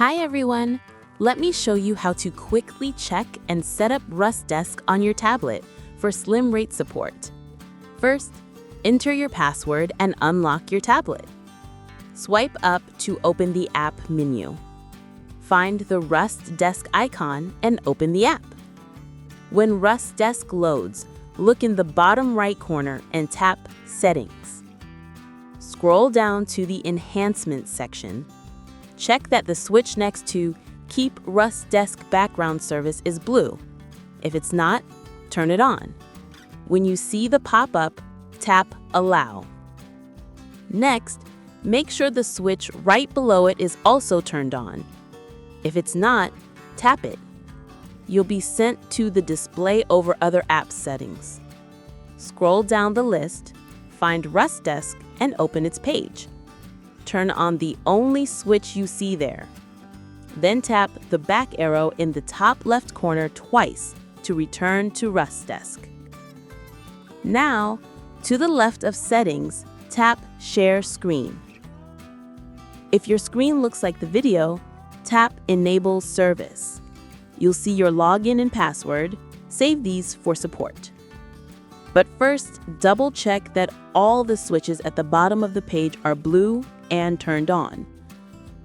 Hi everyone! Let me show you how to quickly check and set up RustDesk on your tablet for Slimrate support. First, enter your password and unlock your tablet. Swipe up to open the app menu. Find the RustDesk icon and open the app. When RustDesk loads, look in the bottom right corner and tap Settings. Scroll down to the Enhancements section. Check that the switch next to Keep RustDesk Background Service is blue. If it's not, turn it on. When you see the pop-up, tap Allow. Next, make sure the switch right below it is also turned on. If it's not, tap it. You'll be sent to the Display over Other Apps settings. Scroll down the list, find RustDesk, and open its page. Turn on the only switch you see there. Then tap the back arrow in the top left corner twice to return to RustDesk. Now, to the left of Settings, tap Share Screen. If your screen looks like the video, tap Enable Service. You'll see your login and password. Save these for support. But first, double-check that all the switches at the bottom of the page are blue and turned on.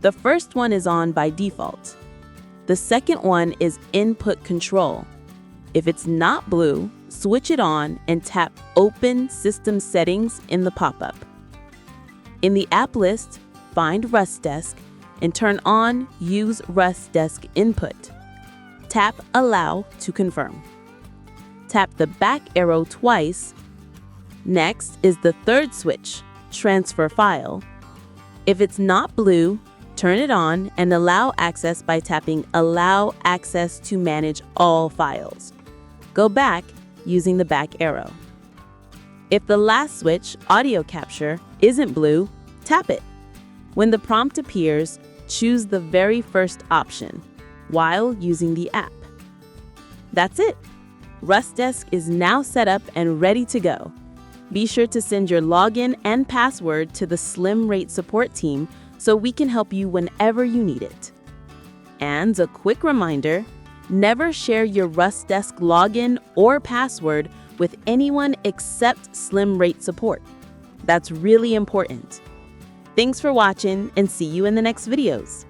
The first one is on by default. The second one is Input Control. If it's not blue, switch it on and tap Open System Settings in the pop-up. In the app list, find RustDesk and turn on Use RustDesk Input. Tap Allow to confirm. Tap the back arrow twice. Next is the third switch, Transfer File. If it's not blue, turn it on and allow access by tapping Allow Access to manage all files. Go back using the back arrow. If the last switch, Audio Capture, isn't blue, tap it. When the prompt appears, choose the very first option while using the app. That's it. RustDesk is now set up and ready to go. Be sure to send your login and password to the Slimrate support team so we can help you whenever you need it. And a quick reminder, never share your RustDesk login or password with anyone except Slimrate support. That's really important. Thanks for watching and see you in the next videos.